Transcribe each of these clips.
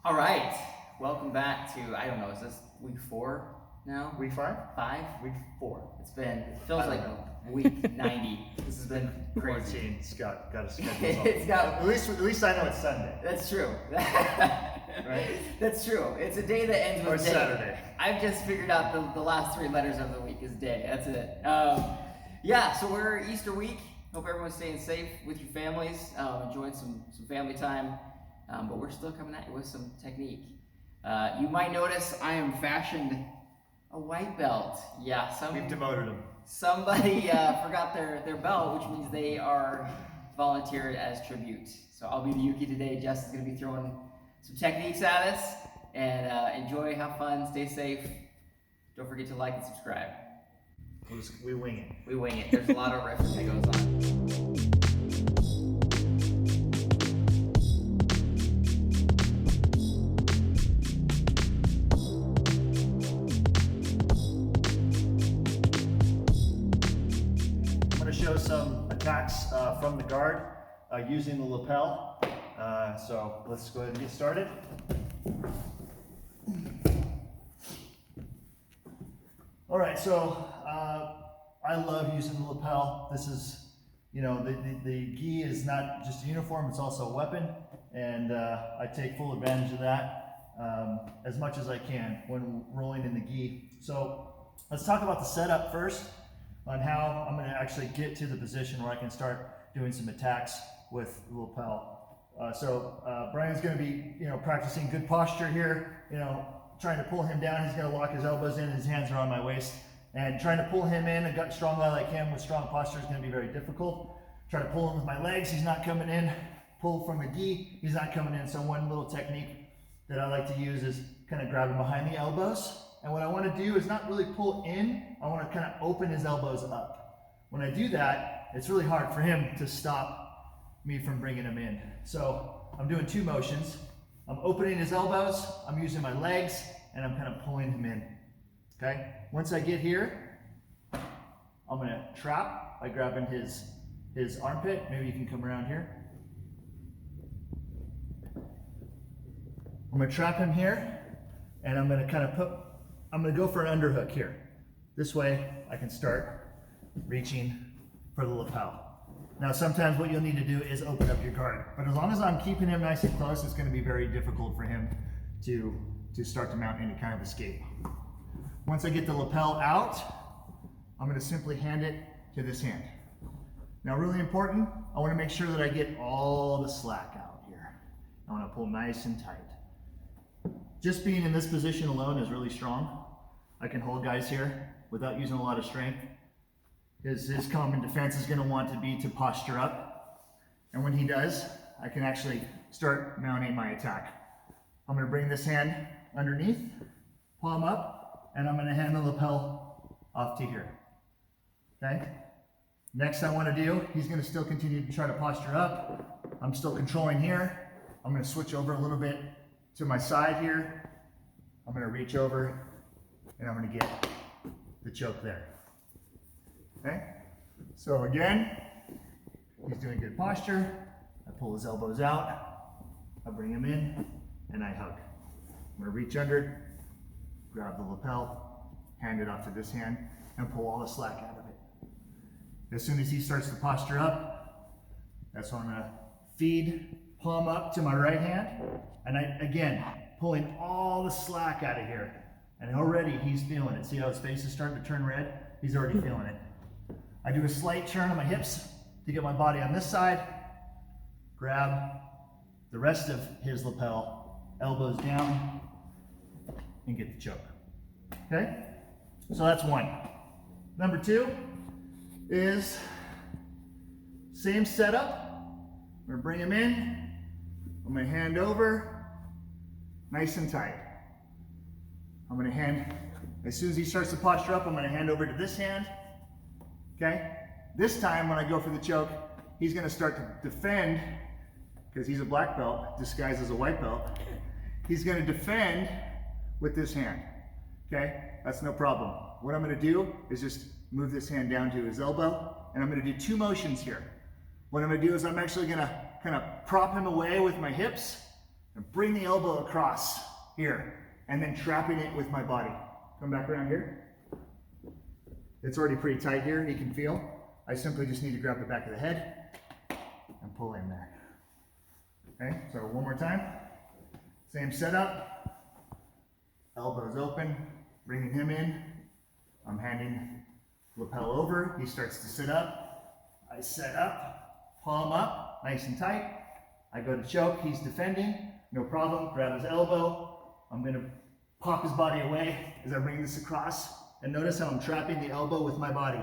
All right, welcome back to, I don't know, is this week 4 now? Week 5? 5? Week 4. It feels like know. week 90. This has been crazy. Quarantine's got a schedule. It's got, at least I know it's Sunday. that's true. Right? That's true. It's a day that ends Or with day. Saturday. I've just figured out the last 3 letters of the week is day. That's it. Yeah, so we're Easter week. Hope everyone's staying safe with your families, enjoying some family time. But we're still coming at you with some technique. You might notice I am fashioned a white belt. Yeah, We've demoted them. somebody forgot their belt, which means they are volunteered as tribute. So I'll be the Yuki today. Jess is going to be throwing some techniques at us. And enjoy, have fun, stay safe. Don't forget to like and subscribe. We wing it. We wing it. There's a lot of riffing that goes on. Show some attacks from the guard using the lapel. So let's go ahead and get started. All right, so I love using the lapel. This is, the gi is not just a uniform, it's also a weapon, and I take full advantage of that as much as I can when rolling in the gi. So let's talk about the setup first, on how I'm going to actually get to the position where I can start doing some attacks with the lapel. Brian's going to be, practicing good posture here, trying to pull him down. He's going to lock his elbows in, his hands are on my waist, and trying to pull him in. A strong guy like him with strong posture is going to be very difficult. Try to pull him with my legs, he's not coming in. Pull from the gi, he's not coming in. So one little technique that I like to use is kind of grab him behind the elbows. And what I want to do is not really pull in, I want to kind of open his elbows up. When I do that, it's really hard for him to stop me from bringing him in. So I'm doing 2 motions. I'm opening his elbows, I'm using my legs, and I'm kind of pulling him in. Okay? Once I get here, I'm going to trap by grabbing his armpit. Maybe you can come around here. I'm going to trap him here, and I'm going to I'm going to go for an underhook here. This way I can start reaching for the lapel. Now sometimes what you'll need to do is open up your guard, but as long as I'm keeping him nice and close, it's going to be very difficult for him to start to mount any kind of escape. Once I get the lapel out, I'm going to simply hand it to this hand. Now really important, I want to make sure that I get all the slack out here. I want to pull nice and tight. Just being in this position alone is really strong. I can hold guys here without using a lot of strength. His common defense is going to want to be to posture up. And when he does, I can actually start mounting my attack. I'm going to bring this hand underneath, palm up, and I'm going to hand the lapel off to here. Okay? Next I want to do, he's going to still continue to try to posture up. I'm still controlling here. I'm going to switch over a little bit to my side here. I'm going to reach over and I'm going to get the choke there. Okay? So again, he's doing good posture. I pull his elbows out. I bring him in and I hug. I'm going to reach under, grab the lapel, hand it off to this hand, and pull all the slack out of it. As soon as he starts to posture up, that's when I'm going to feed palm up to my right hand, and again, pulling all the slack out of here. And already he's feeling it. See how his face is starting to turn red? He's already feeling it. I do a slight turn on my hips to get my body on this side, grab the rest of his lapel, elbows down, and get the choke. Okay? So that's 1. Number 2 is same setup. I'm going to bring him in. I'm going to hand over, nice and tight. I'm going to hand, as soon as he starts to posture up, I'm going to hand over to this hand. Okay? This time when I go for the choke, he's going to start to defend, because he's a black belt disguised as a white belt. He's going to defend with this hand. Okay? That's no problem. What I'm going to do is just move this hand down to his elbow, and I'm going to do 2 motions here. What I'm going to do is I'm actually going to kind of prop him away with my hips, And bring the elbow across here, and then trapping it with my body. Come back around here. It's already pretty tight here, you can feel. I simply just need to grab the back of the head and pull in there. Okay, so one more time. Same setup. Elbows open, bringing him in. I'm handing lapel over. He starts to sit up. I set up, palm up, nice and tight. I go to choke, he's defending, no problem. Grab his elbow. I'm gonna pop his body away as I bring this across. And notice how I'm trapping the elbow with my body.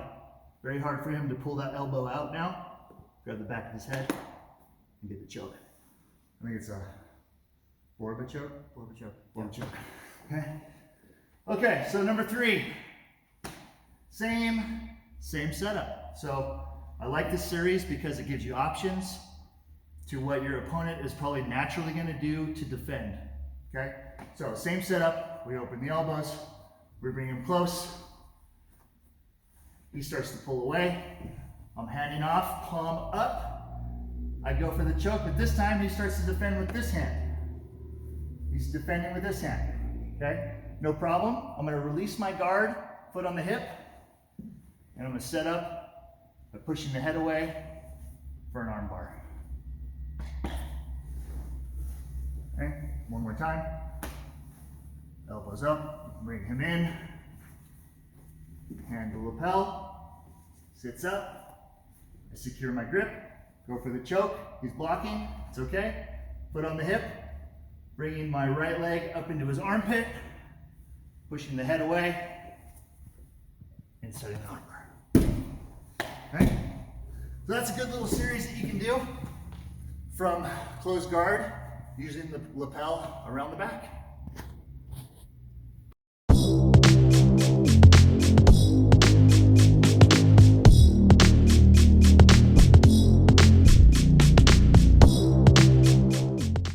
Very hard for him to pull that elbow out now. Grab the back of his head and get the choke. I think it's a Borba choke. Borba choke. Borba choke. Okay. Okay, so number 3. Same setup. So I like this series because it gives you options to what your opponent is probably naturally going to do to defend. Okay, so same setup. We open the elbows. We bring him close. He starts to pull away. I'm handing off, palm up. I go for the choke, but this time he starts to defend with this hand. He's defending with this hand. Okay, no problem. I'm going to release my guard, foot on the hip, and I'm going to set up by pushing the head away for an arm bar. Okay, one more time. Elbows up, bring him in. Hand the lapel, sits up. I secure my grip, go for the choke. He's blocking, it's okay. Foot on the hip, bringing my right leg up into his armpit, pushing the head away, and setting the arm bar. Okay? So that's a good little series that you can do from closed guard using the lapel around the back.